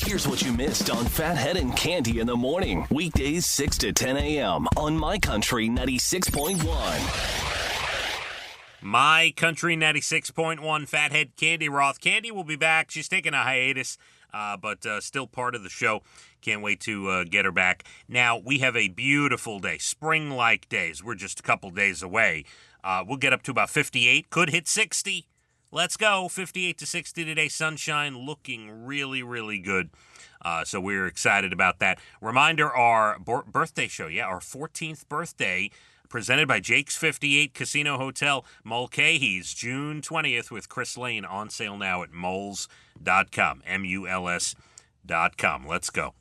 Here's what you missed on Phathead and Cande in the morning. Weekdays 6 to 10 a.m. on My Country 96.1. My Country 96.1, Phathead, Cande Roth. Cande will be back. She's taking a hiatus, but still part of the show. Can't wait to get her back. Now, we have a beautiful day, spring-like days. We're just a couple days away. We'll get up to about 58, could hit 60. Let's go, 58 to 60 today, sunshine, looking really, really good. So we're excited about that. Reminder, our birthday show, our 14th birthday, presented by Jake's 58 Casino Hotel, Mulcahy's, June 20th with Chris Lane, on sale now at muls.com, MULS.com. Let's go.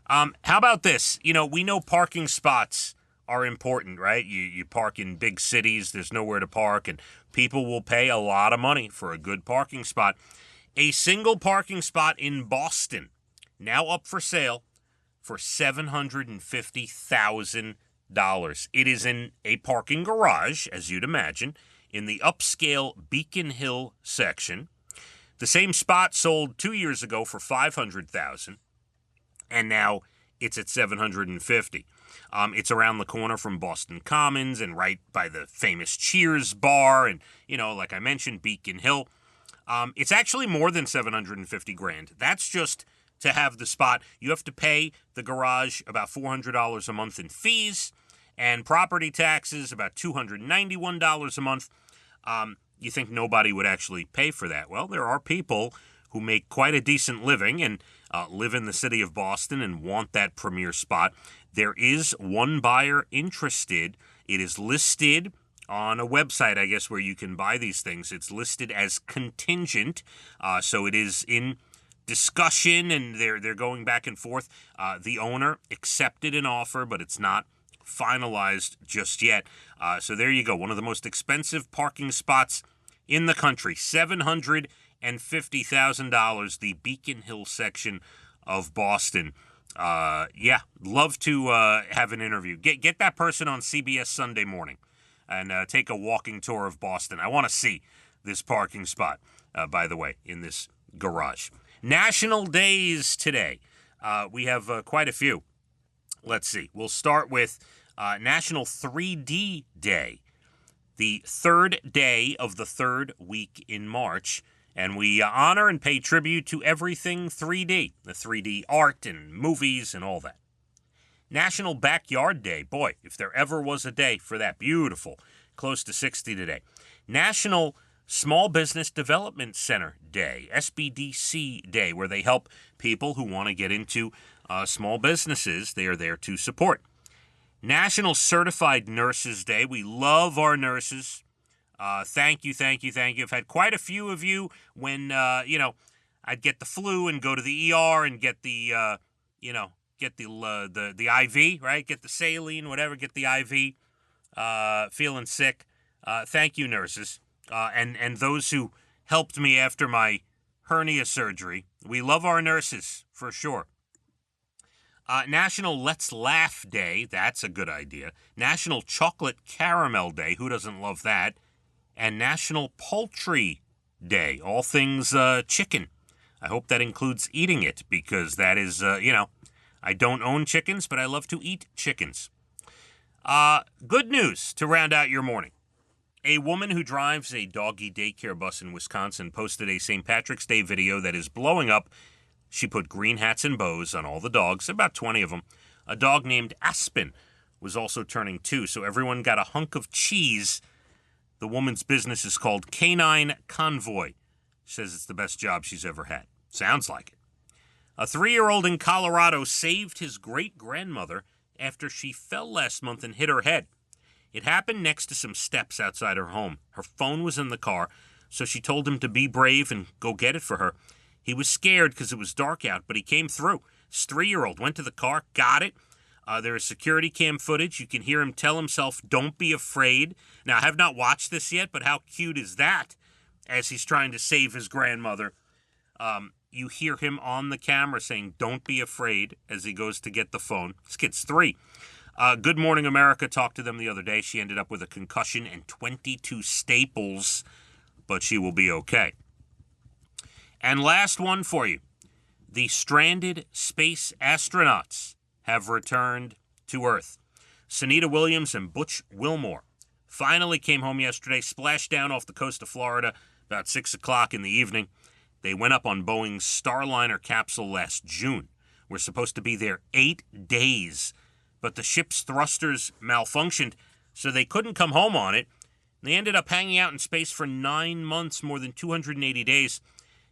How about this? You know, we know parking spots are important, right? You park in big cities, there's nowhere to park, and people will pay a lot of money for a good parking spot. A single parking spot in Boston, now up for sale for $750,000. It is in a parking garage, as you'd imagine, in the upscale Beacon Hill section. The same spot sold 2 years ago for $500,000, and now it's at $750,000. It's around the corner from Boston Commons and right by the famous Cheers bar, and like I mentioned, Beacon Hill. It's actually more than $750,000. That's just to have the spot. You have to pay the garage about $400 a month in fees, and property taxes about $291 a month. You think nobody would actually pay for that? Well, there are people who make quite a decent living and live in the city of Boston and want that premier spot. There is one buyer interested. It is listed on a website, I guess, where you can buy these things. It's listed as contingent, so it is in discussion, and they're going back and forth. The owner accepted an offer, but it's not finalized just yet. So there you go. One of the most expensive parking spots in the country, $750,000, the Beacon Hill section of Boston. Love to have an interview. Get that person on CBS Sunday Morning and take a walking tour of Boston. I want to see this parking spot, by the way, in this garage. National days today. We have quite a few. Let's see. We'll start with National 3D Day, the third day of the third week in March. And we honor and pay tribute to everything 3D, the 3D art and movies and all that. National Backyard Day. Boy, if there ever was a day for that. Beautiful. Close to 60 today. National Small Business Development Center Day, SBDC Day, where they help people who want to get into small businesses. They are there to support. National Certified Nurses Day. We love our nurses. Thank you. I've had quite a few of you when, I'd get the flu and go to the ER and get the, get the IV, right? Get the saline, whatever, get the IV, feeling sick. Thank you, nurses. And those who helped me after my hernia surgery. We love our nurses, for sure. National Let's Laugh Day. That's a good idea. National Chocolate Caramel Day. Who doesn't love that? And National Poultry Day, all things chicken. I hope that includes eating it, because that is, I don't own chickens, but I love to eat chickens. Good news to round out your morning. A woman who drives a doggy daycare bus in Wisconsin posted a St. Patrick's Day video that is blowing up. She put green hats and bows on all the dogs, about 20 of them. A dog named Aspen was also turning 2, so everyone got a hunk of cheese. The woman's business is called Canine Convoy. She says it's the best job she's ever had. Sounds like it. A 3-year-old in Colorado saved his great-grandmother after she fell last month and hit her head. It happened next to some steps outside her home. Her phone was in the car, so she told him to be brave and go get it for her. He was scared because it was dark out, but he came through. His 3-year-old went to the car, got it. There is security cam footage. You can hear him tell himself, "Don't be afraid." Now, I have not watched this yet, but how cute is that as he's trying to save his grandmother? You hear him on the camera saying, "Don't be afraid," as he goes to get the phone. This kid's 3. Good Morning America talked to them the other day. She ended up with a concussion and 22 staples, but she will be okay. And last one for you. The stranded space astronauts have returned to Earth. Sunita Williams and Butch Wilmore finally came home yesterday, splashed down off the coast of Florida about 6 o'clock in the evening. They went up on Boeing's Starliner capsule last June. We're supposed to be there 8 days, but the ship's thrusters malfunctioned, so they couldn't come home on it. They ended up hanging out in space for 9 months, more than 280 days.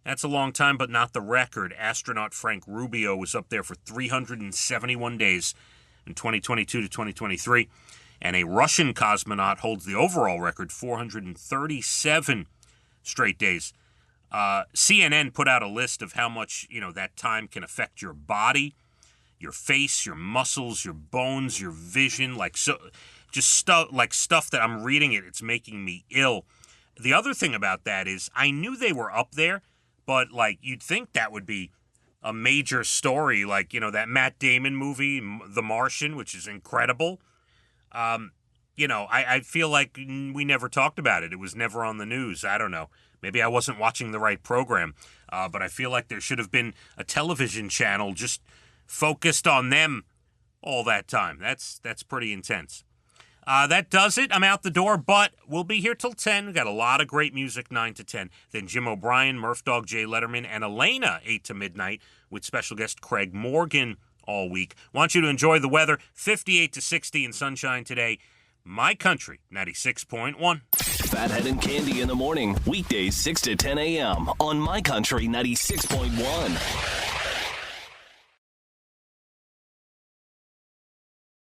That's a long time, but not the record. Astronaut Frank Rubio was up there for 371 days in 2022 to 2023. And a Russian cosmonaut holds the overall record, 437 straight days. CNN put out a list of how much, that time can affect your body, your face, your muscles, your bones, your vision, stuff that I'm reading it's making me ill. The other thing about that is I knew they were up there, but you'd think that would be a major story, that Matt Damon movie, The Martian, which is incredible. I feel like we never talked about it. It was never on the news. I don't know. Maybe I wasn't watching the right program, but I feel like there should have been a television channel just focused on them all that time. That's pretty intense. That does it. I'm out the door, but we'll be here till 10. We've got a lot of great music, 9 to 10. Then Jim O'Brien, Murph Dog, Jay Letterman, and Elena, 8 to midnight, with special guest Craig Morgan all week. Want you to enjoy the weather, 58 to 60 in sunshine today. My Country, 96.1. Phathead and Cande in the morning, weekdays 6 to 10 a.m. on My Country 96.1.